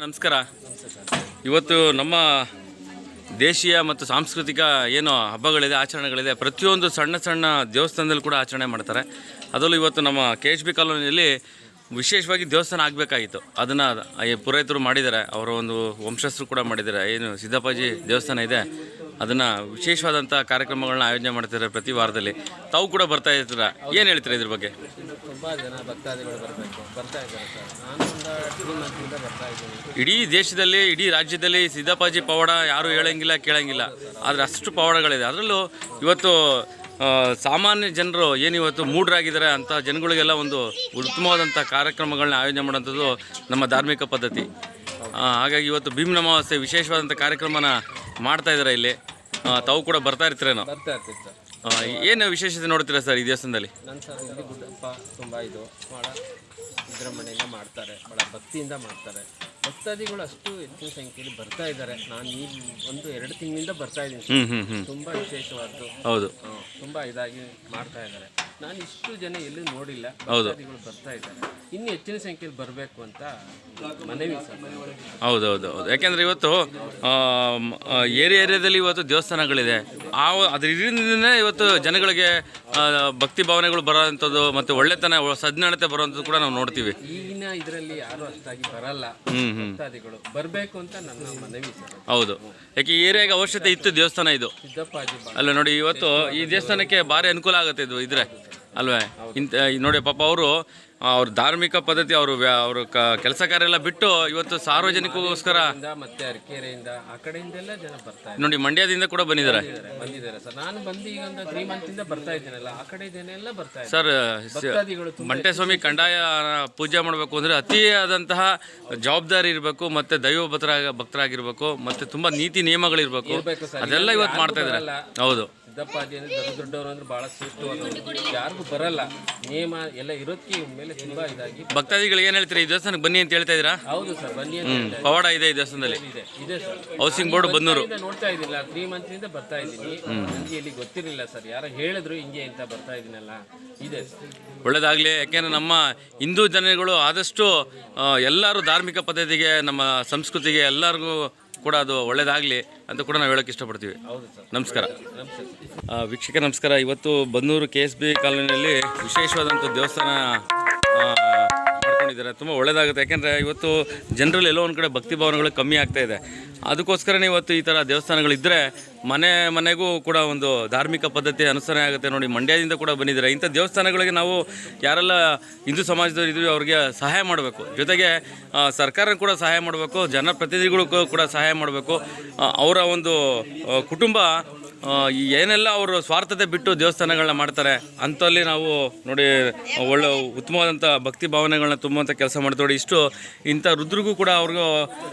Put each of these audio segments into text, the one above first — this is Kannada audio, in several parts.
ನಮಸ್ಕಾರ. ಇವತ್ತು ನಮ್ಮ ದೇಶೀಯ ಮತ್ತು ಸಾಂಸ್ಕೃತಿಕ ಏನು ಹಬ್ಬಗಳಿದೆ, ಆಚರಣೆಗಳಿದೆ, ಪ್ರತಿಯೊಂದು ಸಣ್ಣ ಸಣ್ಣ ದೇವಸ್ಥಾನದಲ್ಲಿ ಕೂಡ ಆಚರಣೆ ಮಾಡ್ತಾರೆ. ಅದರಲ್ಲೂ ಇವತ್ತು ನಮ್ಮ KHB ಕಾಲೋನಿಯಲ್ಲಿ ವಿಶೇಷವಾಗಿ ದೇವಸ್ಥಾನ ಆಗಬೇಕಾಗಿತ್ತು. ಅದನ್ನು ಪುರೋಹಿತರು ಮಾಡಿದ್ದಾರೆ, ಅವರ ಒಂದು ವಂಶಸ್ಥರು ಕೂಡ ಮಾಡಿದ್ದಾರೆ. ಏನು ಸಿದ್ದಪ್ಪಾಜಿ ದೇವಸ್ಥಾನ ಇದೆ, ಅದನ್ನು ವಿಶೇಷವಾದಂಥ ಕಾರ್ಯಕ್ರಮಗಳನ್ನ ಆಯೋಜನೆ ಮಾಡ್ತಾರೆ ಪ್ರತಿ ವಾರದಲ್ಲಿ. ತಾವು ಕೂಡ ಬರ್ತಾ ಇರ್ತೀರ, ಏನು ಹೇಳ್ತೀರಾ ಇದ್ರ ಬಗ್ಗೆ? ತುಂಬ ಜನ ಭಕ್ತಾದಿಗಳು ಬರ್ತಾ ಇದ್ದಾರೆ ಸರ್. ನಾನು ಒಂದು 2 ಮಂತ್ನಿಂದ ಬರ್ತಾ ಇದ್ದೀನಿ. ಇಡೀ ದೇಶದಲ್ಲಿ, ಇಡೀ ರಾಜ್ಯದಲ್ಲಿ ಸಿದ್ದಪ್ಪಾಜಿ ಪವಾಡ ಯಾರೂ ಹೇಳಂಗಿಲ್ಲ, ಕೇಳಂಗಿಲ್ಲ. ಆದರೆ ಅಷ್ಟು ಪವಾಡಗಳಿದೆ. ಅದರಲ್ಲೂ ಇವತ್ತು ಸಾಮಾನ್ಯ ಜನರು ಏನಿವತ್ತು ಮೂಢರಾಗಿದ್ದಾರೆ ಅಂಥ ಜನಗಳಿಗೆಲ್ಲ ಒಂದು ಉತ್ತಮವಾದಂಥ ಕಾರ್ಯಕ್ರಮಗಳನ್ನ ಆಯೋಜನೆ ಮಾಡೋಂಥದ್ದು ನಮ್ಮ ಧಾರ್ಮಿಕ ಪದ್ಧತಿ. ಹಾಗಾಗಿ ಇವತ್ತು ಭೀಮ್ ಅಮಾವಾಸ್ಯೆ ವಿಶೇಷವಾದಂಥ ಕಾರ್ಯಕ್ರಮನ ಮಾಡ್ತಾ ಇದ್ದಾರೆ ಇಲ್ಲಿ. ತಾವು ಕೂಡ ಬರ್ತಾ ಇರ್ತೀರೇನೋ? ಬರ್ತಾ ಇರ್ತೀವಿ ಸರ್. ಏನು ವಿಶೇಷತೆ ನೋಡ್ತೀರಾ ಸರ್ ಈ ದೇವಸ್ಥಾನದಲ್ಲಿ? ನನ್ನ ಸರ್ ಇಲ್ಲಿ ಗುಡ್ಡಪ್ಪ ತುಂಬ ಇದು ಭಾಳ ವಿಜೃಂಭಣೆಯಿಂದ ಮಾಡ್ತಾರೆ, ಭಾಳ ಭಕ್ತಿಯಿಂದ ಮಾಡ್ತಾರೆ. ಭಕ್ತಾದಿಗಳು ಅಷ್ಟು ಹೆಚ್ಚಿನ ಸಂಖ್ಯೆಯಲ್ಲಿ ಬರ್ತಾ ಇದ್ದಾರೆ. ನಾನು ಈ 1-2 ತಿಂಗಳಿಂದ ಬರ್ತಾ ಇದ್ದೀನಿ. ತುಂಬ ವಿಶೇಷವಾದ್ದು. ಹೌದು, ತುಂಬ ಇದಾಗಿ ಮಾಡ್ತಾ ಇದ್ದಾರೆ. ನಾನು ಇಷ್ಟು ಜನ ಎಲ್ಲೂ ನೋಡಿಲ್ಲ. ಭಕ್ತಾದಿಗಳು ಬರ್ತಾ ಇದ್ದಾರೆ. ಇನ್ನೂ ಹೆಚ್ಚಿನ ಸಂಖ್ಯೆಯಲ್ಲಿ ಬರಬೇಕು ಅಂತ ಮನವಿ ಸರ್. ಹೌದೌದು ಹೌದು. ಯಾಕೆಂದರೆ ಇವತ್ತು ಏರಿಯಾದಲ್ಲಿ ಇವತ್ತು ದೇವಸ್ಥಾನಗಳಿದೆ. ಅದ್ರ ಇದರಿಂದನೇ ಇವತ್ತು ಜನಗಳಿಗೆ ಭಕ್ತಿ ಭಾವನೆಗಳು ಬರೋವಂಥದ್ದು ಮತ್ತು ಒಳ್ಳೆತನ, ಸಜ್ಞಾನತೆ ಬರುವಂಥದ್ದು ಕೂಡ ನಾವು ನೋಡ್ತೀವಿ. ಈಗಿನ ಇದರಲ್ಲಿ ಯಾರು ಅಷ್ಟಾಗಿ ಬರಲ್ಲ. ಭಕ್ತಾದಿಗಳು ಬರಬೇಕು ಅಂತ ನನ್ನ ಮನವಿ ಸರ್. ಹೌದು, ಯಾಕೆ ಈ ಏರಿಯಾಗೆ ಅವಶ್ಯಕತೆ ಇತ್ತು ದೇವಸ್ಥಾನ ಇದು. ಸಿದ್ದಪ್ಪಾಜಿ ಅಲ್ಲ ನೋಡಿ, ಇವತ್ತು ಈ ದೇವಸ್ಥಾನಕ್ಕೆ ಭಾರಿ ಅನುಕೂಲ ಆಗುತ್ತೆ ಇದು ಇದ್ರೆ ಅಲ್ವೇ. ನೋಡಿ ಪಾಪ ಅವ್ರ ಧಾರ್ಮಿಕ ಪದ್ಧತಿ, ಅವರು ಕೆಲಸ ಕಾರ್ಯ ಎಲ್ಲ ಬಿಟ್ಟು ಇವತ್ತು ಸಾರ್ವಜನಿಕಗೋಸ್ಕರ ಮತ್ತೆ ಅರಕೆರೆಯಿಂದ ಆ ಕಡೆಯಿಂದೆಲ್ಲ ಜನ ಬರ್ತಾರೆ. ನೋಡಿ, ಮಂಡ್ಯದಿಂದ ಕೂಡ ಬಂದಿದ್ದಾರೆ ಸರ್. ನಾನು ಬಂದು ಈಗ ಒಂದು 3 ಮಂತಿಂದ ಬರ್ತಾ ಇದ್ದೇನಲ್ಲ, ಆ ಕಡೆ ಜನ ಎಲ್ಲ ಬರ್ತಾ ಸರ್. ಮಂಟೇಸ್ವಾಮಿ ಕಂದಾಯ ಪೂಜೆ ಮಾಡಬೇಕು ಅಂದರೆ ಅತಿಯಾದಂತಹ ಜವಾಬ್ದಾರಿ ಇರಬೇಕು, ಮತ್ತೆ ದೈವ ಭಕ್ತರಾಗಿರ್ಬೇಕು, ಮತ್ತೆ ತುಂಬಾ ನೀತಿ ನಿಯಮಗಳಿರ್ಬೇಕು. ಅದೆಲ್ಲ ಇವತ್ತು ಮಾಡ್ತಾ ಇದ್ದಾರೆ. ಹೌದು, ಸಿದ್ದಪ್ಪಾಜಿ ಅಂದ್ರೆ ದೊಡ್ಡವರು ಅಂದ್ರೆ ಬಹಳ ಶ್ರೇಷ್ಠವಾದವರು. ಯಾರಿಗೂ ಬರಲ್ಲ, ನಿಯಮ ಎಲ್ಲ ಇರೋದಕ್ಕೆ ಮೇಲೆ ತುಂಬಾ ಇದಾಗಿ. ಭಕ್ತಾದಿಗಳು ಏನ್ ಹೇಳ್ತೀರಾ? ಈ ದೇವಸ್ಥಾನಕ್ಕೆ ಬನ್ನಿ ಅಂತ ಹೇಳ್ತಾ ಇದ್ದೀರಾ? ಹೌದು ಸರ್, ಬನ್ನಿ. ಪವಾಡ ಇದೆ ಈ ದೇವಸ್ಥಾನದಲ್ಲಿ. ಇದೆ ಸರ್. ಹೌಸಿಂಗ್ ಬೋರ್ಡ್ ಬನ್ನೂರು ನೋಡ್ತಾ ಇದ್ದಿಲ್ಲ, 3 ಮಂತ್ನಿಂದ ಬರ್ತಾ ಇದ್ದೀನಿ. ನನಗೆ ಇಲ್ಲಿ ಗೊತ್ತಿರಲಿಲ್ಲ ಸರ್, ಯಾರೋ ಹೇಳಿದ್ರು ಹಿಂಗೆ ಅಂತ ಬರ್ತಾ ಇದೀನಲ್ಲ. ಇದೆ ಸರ್, ಒಳ್ಳೇದಾಗ್ಲಿ. ಯಾಕೆಂದ್ರೆ ನಮ್ಮ ಹಿಂದೂ ಜನಗಳು ಆದಷ್ಟು ಎಲ್ಲರೂ ಧಾರ್ಮಿಕ ಪದ್ಧತಿಗೆ, ನಮ್ಮ ಸಂಸ್ಕೃತಿಗೆ ಎಲ್ಲರಿಗೂ ಕೂಡ ಅದು ಒಳ್ಳೇದಾಗಲಿ ಅಂತ ಕೂಡ ನಾವು ಹೇಳೋಕ್ಕೆ ಇಷ್ಟಪಡ್ತೀವಿ. ನಮಸ್ಕಾರ ವೀಕ್ಷಕ, ನಮಸ್ಕಾರ. ಇವತ್ತು ಬನ್ನೂರು KSB ಕಾಲೋನಿಯಲ್ಲಿ ವಿಶೇಷವಾದಂಥ ದೇವಸ್ಥಾನ ಮಾಡ್ಕೊಂಡಿದ್ದಾರೆ. ತುಂಬ ಒಳ್ಳೆಯದಾಗುತ್ತೆ. ಯಾಕೆಂದರೆ ಇವತ್ತು ಜನರಲ್ಲಿ ಎಲ್ಲೋ ಒಂದು ಕಡೆ ಭಕ್ತಿ ಭಾವನೆಗಳು ಕಮ್ಮಿ ಆಗ್ತಾ ಇದೆ. ಅದಕ್ಕೋಸ್ಕರನೇ ಇವತ್ತು ಈ ಥರ ದೇವಸ್ಥಾನಗಳಿದ್ದರೆ ಮನೆಗೂ ಕೂಡ ಒಂದು ಧಾರ್ಮಿಕ ಪದ್ಧತಿ ಅನುಸರಣೆ ಆಗುತ್ತೆ. ನೋಡಿ, ಮಂಡ್ಯದಿಂದ ಕೂಡ ಬಂದಿದ್ದಾರೆ. ಇಂಥ ದೇವಸ್ಥಾನಗಳಿಗೆ ನಾವು ಯಾರೆಲ್ಲ ಹಿಂದೂ ಸಮಾಜದವರು ಇದ್ದೀವಿ ಅವ್ರಿಗೆ ಸಹಾಯ ಮಾಡಬೇಕು. ಜೊತೆಗೆ ಸರ್ಕಾರ ಕೂಡ ಸಹಾಯ ಮಾಡಬೇಕು, ಜನಪ್ರತಿನಿಧಿಗಳು ಕೂಡ ಸಹಾಯ ಮಾಡಬೇಕು. ಅವರ ಒಂದು ಕುಟುಂಬ ಏನೆಲ್ಲ ಅವರು ಸ್ವಾರ್ಥತೆ ಬಿಟ್ಟು ದೇವಸ್ಥಾನಗಳನ್ನ ಮಾಡ್ತಾರೆ ಅಂಥಲ್ಲಿ ನಾವು ನೋಡಿ ಒಳ್ಳೆ ಉತ್ತಮವಾದಂಥ ಭಕ್ತಿ ಭಾವನೆಗಳನ್ನ ತುಂಬುವಂಥ ಕೆಲಸ ಮಾಡ್ತೇವೆ. ಇಂಥ ರುದ್ರಿಗೂ ಕೂಡ ಅವ್ರಿಗೂ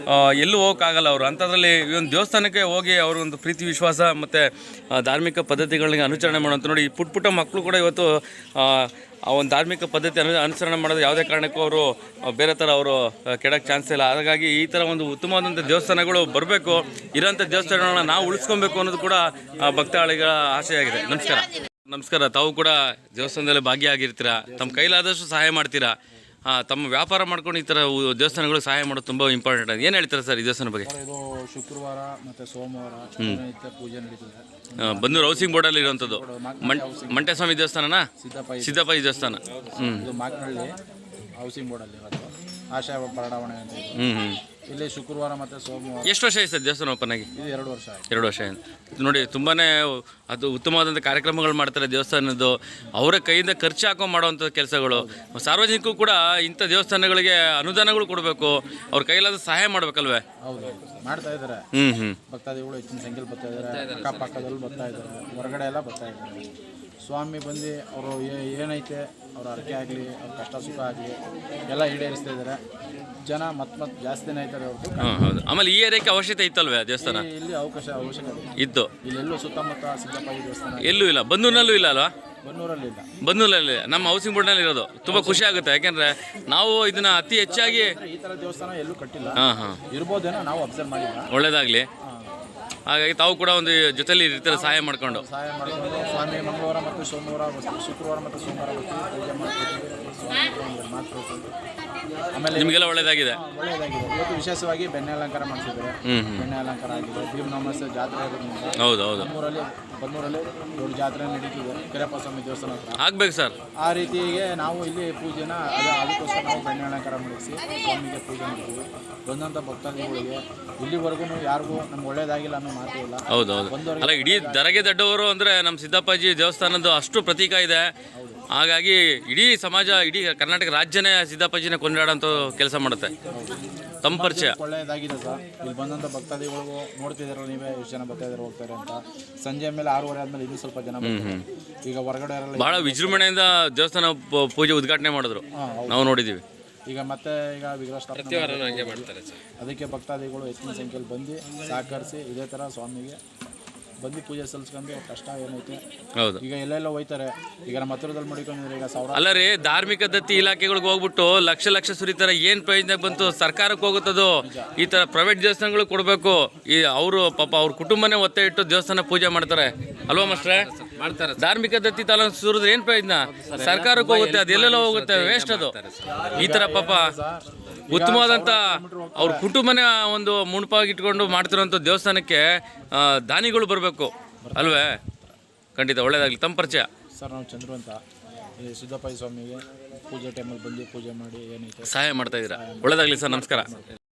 ಎಲ್ಲೂ ಹೋಗೋಕ್ಕಾಗಲ್ಲ. ಅವರು ಅಂಥದ್ರಲ್ಲಿ ಈ ಒಂದು ದೇವಸ್ಥಾನಕ್ಕೆ ಹೋಗಿ ಅವ್ರಿಗೊಂದು ಪ್ರೀತಿ ವಿಶ್ವಾಸ ಮತ್ತು ಧಾರ್ಮಿಕ ಪದ್ಧತಿಗಳಿಗೆ ಅನುಸರಣೆ ಮಾಡುವಂಥ ನೋಡಿ, ಪುಟ್ಟ ಮಕ್ಕಳು ಕೂಡ ಇವತ್ತು ಆ ಒಂದು ಧಾರ್ಮಿಕ ಪದ್ಧತಿ ಅನುಸರಣೆ ಮಾಡೋದು ಯಾವುದೇ ಕಾರಣಕ್ಕೂ ಅವರು ಬೇರೆ ಥರ ಅವರು ಕೆಡಕ್ಕೆ ಚಾನ್ಸ್ ಇಲ್ಲ. ಹಾಗಾಗಿ ಈ ಥರ ಒಂದು ಉತ್ತಮವಾದಂಥ ದೇವಸ್ಥಾನಗಳು ಬರಬೇಕು. ಇರೋಂಥ ದೇವಸ್ಥಾನಗಳನ್ನ ನಾವು ಉಳಿಸ್ಕೊಬೇಕು ಅನ್ನೋದು ಕೂಡ ಭಕ್ತಾಳಿಗಳ ಆಸೆಯಾಗಿದೆ. ನಮಸ್ಕಾರ. ತಾವು ಕೂಡ ದೇವಸ್ಥಾನದಲ್ಲಿ ಭಾಗಿಯಾಗಿರ್ತೀರಾ, ತಮ್ಮ ಕೈಲಾದಷ್ಟು ಸಹಾಯ ಮಾಡ್ತೀರಾ. ತಮ್ಮ ವ್ಯಾಪಾರ ಮಾಡ್ಕೊಂಡು ಈ ಥರ ದೇವಸ್ಥಾನಗಳಿಗೆ ಸಹಾಯ ಮಾಡೋದು ತುಂಬ ಇಂಪಾರ್ಟೆಂಟ್. ಏನು ಹೇಳ್ತೀರಾ ಸರ್ ಈ ದೇವಸ್ಥಾನ ಬಗ್ಗೆ? ಇದು ಶುಕ್ರವಾರ ಮತ್ತು ಸೋಮವಾರ ಪೂಜೆ ನಡೀತದೆ. ಬನ್ನೂರು ಹೌಸಿಂಗ್ ಬೋರ್ಡಲ್ಲಿ ಇರುವಂಥದ್ದು ಮಂಟೇಸ್ವಾಮಿ ದೇವಸ್ಥಾನನಾ? ಸಿದ್ದಪ್ಪಾಜಿ ದೇವಸ್ಥಾನ. ಇದು ಮಾಕನಹಳ್ಳಿ ಹೌಸಿಂಗ್ ಬೋರ್ಡಲ್ಲಿ ಇರೋದು. ಆಶಯ ಬಡಾವಣೆ ಅಂತ. ಇಲ್ಲಿ ಶುಕ್ರವಾರ ಮತ್ತು ಸೋಮವಾರ. ಎಷ್ಟು ವರ್ಷ ಆಯ್ತು ಸರ್ ದೇವಸ್ಥಾನ ಓಪನ್ ಆಗಿ? ಇದು 2 ವರ್ಷ ಆಯಿತು. 2 ವರ್ಷ ಆಯ್ತು ನೋಡಿ. ತುಂಬಾ ಅದು ಉತ್ತಮವಾದಂಥ ಕಾರ್ಯಕ್ರಮಗಳು ಮಾಡ್ತಾರೆ ದೇವಸ್ಥಾನದ್ದು. ಅವರ ಕೈಯಿಂದ ಖರ್ಚು ಹಾಕೊಂಡು ಮಾಡೋವಂಥ ಕೆಲಸಗಳು. ಸಾರ್ವಜನಿಕರು ಕೂಡ ಇಂಥ ದೇವಸ್ಥಾನಗಳಿಗೆ ಅನುದಾನಗಳು ಕೊಡಬೇಕು, ಅವ್ರ ಕೈಲಾದ ಸಹಾಯ ಮಾಡ್ಬೇಕಲ್ವೇ? ಹೌದು, ಮಾಡ್ತಾ ಇದ್ದಾರೆ. ಭಕ್ತಾದಿಗಳು ಹೆಚ್ಚಿನ ಸಂಖ್ಯೆಯಲ್ಲಿ ಬರ್ತಾ ಇದ್ದಾರೆ. ಅಕ್ಕಪಕ್ಕದಲ್ಲಿ ಬರ್ತಾ ಇದ್ದಾರೆ, ಹೊರಗಡೆ ಎಲ್ಲ ಬರ್ತಾ ಇದ್ದಾರೆ. ಸ್ವಾಮಿ ಬಂದು ಅವರು ಏನೈತೆ ಅವ್ರ ಅರ್ಕೆ ಆಗಲಿ, ಅವ್ರ ಕಷ್ಟ ಸುಖ ಆಗಲಿ ಎಲ್ಲ ಈಡೇರಿಸ್ತಾ ಇದ್ದಾರೆ. ಜನ ಮತ್ತೆ ಜಾಸ್ತಿನೇ ಆಯ್ತಾರೆ ಅವ್ರದ್ದು. ಹೌದು. ಆಮೇಲೆ ಈ ಏರಿಯಾಕ್ಕೆ ಅವಶ್ಯಕತೆ ಇತ್ತಲ್ವೇ ದೇವಸ್ಥಾನ? ಇಲ್ಲಿ ಅವಶ್ಯಕತೆ ಇತ್ತು. ಇಲ್ಲೆಲ್ಲೂ ಸುತ್ತಮುತ್ತ ಸಿದ್ದಪ್ಪಾಜಿ ದೇವಸ್ಥಾನ ಎಲ್ಲೂ ಇಲ್ಲ, ಬನ್ನೂರಿನಲ್ಲೂ ಇಲ್ಲ ಅಲ್ವಾ? ಬನ್ನೂರಲ್ಲಿ ಇಲ್ಲ. ಬನ್ನೂರಲ್ಲಿ ನಮ್ಮ ಹೌಸಿಂಗ್ ಬೋರ್ಡ್ನಲ್ಲಿ ಇರೋದು. ತುಂಬ ಖುಷಿ ಆಗುತ್ತೆ, ಯಾಕೆಂದರೆ ನಾವು ಇದನ್ನು ಅತಿ ಹೆಚ್ಚಾಗಿ ಈ ಥರ ದೇವಸ್ಥಾನ ಎಲ್ಲೂ ಕಟ್ಟಿಲ್ಲ. ಹಾಂ ಇರ್ಬೋದೇನೋ, ನಾವು ಅಬ್ಸರ್ವ್ ಮಾಡಿಲ್ಲ. ಒಳ್ಳೇದಾಗಲಿ. ಹಾಗಾಗಿ ತಾವು ಕೂಡ ಒಂದು ಜೊತೆಲಿ ಇರ್ತಾರೆ ಸಹಾಯ ಮಾಡ್ಕೊಂಡು. ಸಹಾಯ ಮಾಡಿಕೊಂಡು ಸ್ವಾಮಿ ಮಂಗಳವಾರ ಮತ್ತು ಸೋಮವಾರ ಬರ್ತೀವಿ, ಶುಕ್ರವಾರ ಮತ್ತು ಸೋಮವಾರ ಬರ್ತೀವಿ, ಪೂಜೆ ಮಾಡ್ತೀವಿ. ಸ್ವಾಮಿ ಮಾತು ಆಮೇಲೆ ನಿಮಗೆಲ್ಲ ಒಳ್ಳೇದಾಗಿದೆ. ಒಳ್ಳೆಯದಾಗಿದೆ. ಇವತ್ತು ವಿಶೇಷವಾಗಿ ಬೆಣ್ಣೆ ಅಲಂಕಾರ ಮಾಡಿಸಿದ್ದಾರೆ. ಬೆಣ್ಣೆ ಅಲಂಕಾರ ಆಗಿದೆ. ಭೀಮನಮಸ್ತೆ ಜಾತ್ರೆ ಆಗೋದ್ರಿಂದ ಹೌದು ಹೌದು ಬನ್ನೂರಲ್ಲಿ ದೊಡ್ಡ ಜಾತ್ರೆ ನಡೀತಿದೆ ಕರಿಯಪ್ಪ ಸ್ವಾಮಿ ದೇವಸ್ಥಾನ ಹತ್ರ. ಆಗ್ಬೇಕು ಸರ್. ಆ ರೀತಿಗೆ ನಾವು ಇಲ್ಲಿ ಪೂಜೆನ ಅದಕ್ಕೋಸ್ಕರ ನಾವು ಬೆಣ್ಣೆ ಅಲಂಕಾರ ಮಾಡಿಸಿ ಸ್ವಾಮಿಗೆ ಪೂಜೆ ಮಾಡ್ತೀವಿ. ಬಂದಂಥ ಭಕ್ತಾದಿಗಳಿಗೆ ಇಲ್ಲಿವರೆಗೂ ಯಾರಿಗೂ ನಮ್ಗೆ ಒಳ್ಳೇದಾಗಿಲ್ಲ ಅನ್ನೋ ಮಾತೇ ಇಲ್ಲ. ಹೌದು ಹೌದು. ಅಲ್ಲ, ಇಡೀ ದರಗೆ ದೊಡ್ಡವರು ಅಂದರೆ ನಮ್ಮ ಸಿದ್ದಪ್ಪಾಜಿ ದೇವಸ್ಥಾನದ್ದು ಅಷ್ಟು ಪ್ರತೀಕ ಇದೆ. ಹಾಗಾಗಿ ಇಡೀ ಸಮಾಜ, ಇಡೀ ಕರ್ನಾಟಕ ರಾಜ್ಯನೇ ಸಿದ್ದಪ್ಪಾಜಿನ ಕೊಂಡಾಡೋಂಥ ಕೆಲಸ ಮಾಡುತ್ತೆ. ತಮ್ಮ ಪರಿಚಯ ಒಳ್ಳೆಯದಾಗಿದೆ ಸರ್. ಇಲ್ಲಿ ಬಂದಂಥ ಭಕ್ತಾದಿಗಳಿಗೂ ನೋಡ್ತಿದ್ದಾರೆ, ನೀವೇ ಎಷ್ಟು ಜನ ಬರ್ತಾ ಇದ್ದಾರೆ ಹೋಗ್ತಾರೆ ಅಂತ. ಸಂಜೆ ಮೇಲೆ 6:30 ಆದಮೇಲೆ ಇನ್ನೂ ಸ್ವಲ್ಪ ಜನ ಬರ್ತಾರೆ. ಈಗ ಹೊರಗಡೆ ಭಾಳ ವಿಜೃಂಭಣೆಯಿಂದ ದೇವಸ್ಥಾನ ಪೂಜೆ ಉದ್ಘಾಟನೆ ಮಾಡಿದ್ರು, ನಾವು ನೋಡಿದ್ದೀವಿ. ಈಗ ಮತ್ತೆ ವಿಗ್ರಹ ಸ್ಥಾಪನೆ ಮಾಡ್ತಾರೆ. ಅದಕ್ಕೆ ಭಕ್ತಾದಿಗಳು ಹೆಚ್ಚಿನ ಸಂಖ್ಯೆಯಲ್ಲಿ ಬಂದು ಸಹಕರಿಸಿ ಇದೇ ಥರ ಸ್ವಾಮಿಗೆ ಬಂದು ಪೂಜೆ ಸಲ್ಲಿಸ್ಕೊಂಡು ಕಷ್ಟ ಏನೈತೆ. ಹೌದು. ಈಗ ಎಲ್ಲೆಲ್ಲ ಹೋಯ್ತಾರೆ. ಈಗ ನಮ್ಮ ಹತ್ತಿರದಲ್ಲಿ ಮಾಡಿಕೊಂಡಿದ್ರೆ ಈಗ 1000. ಅಲ್ಲ ರೀ, ಧಾರ್ಮಿಕ ದತ್ತಿ ಇಲಾಖೆಗಳಿಗೆ ಹೋಗ್ಬಿಟ್ಟು ಲಕ್ಷ ಸುರಿತಾರೆ. ಏನು ಪ್ರಯೋಜನ ಬಂತು? ಸರ್ಕಾರಕ್ಕೆ ಹೋಗುತ್ತದು. ಈ ಥರ ಪ್ರೈವೇಟ್ ದೇವಸ್ಥಾನಗಳಿಗೆ ಕೊಡಬೇಕು. ಈ ಅವರು ಪಾಪ ಅವ್ರ ಕುಟುಂಬನೇ ಒತ್ತೆ ಇಟ್ಟು ದೇವಸ್ಥಾನ ಪೂಜೆ ಮಾಡ್ತಾರೆ ಅಲ್ವಾ ಮಾಸ್ಟ್ರೆ? ಮಾಡ್ತಾರೆ. ಧಾರ್ಮಿಕ ದತ್ತಿ ತಾಲ ಸುರಿದ್ರೆ ಏನು ಪ್ರಯೋಜನ? ಸರ್ಕಾರಕ್ಕೆ ಹೋಗುತ್ತೆ, ಅದೆಲ್ಲೆಲ್ಲ ಹೋಗುತ್ತೆ, ವೇಸ್ಟ್ ಅದು. ಈ ಥರ ಪಾಪ ಉತ್ತಮವಾದಂಥ ಅವ್ರ ಕುಟುಂಬನೇ ಒಂದು ಮುಣಪಾಗಿ ಇಟ್ಕೊಂಡು ಮಾಡ್ತಿರೋಂಥ ದೇವಸ್ಥಾನಕ್ಕೆ ದಾನಿಗಳು ಬರಬೇಕು ಅಲ್ವೇ? ಖಂಡಿತ ಒಳ್ಳೇದಾಗಲಿ. ತಮ್ಮ ಪರಿಚಯ ಸರ್, ನಾವು ಚಂದ್ರು ಅಂತ ಈ ಸಿದ್ದಪ್ಪಾಜಿ ಸ್ವಾಮಿಗೆ ಪೂಜೆ ಟೈಮಲ್ಲಿ ಬಂದು ಪೂಜೆ ಮಾಡಿ ಏನೈತೆ ಸಹಾಯ ಮಾಡ್ತಾ ಇದ್ದೀರಾ. ಒಳ್ಳೇದಾಗಲಿ ಸರ್, ನಮಸ್ಕಾರ.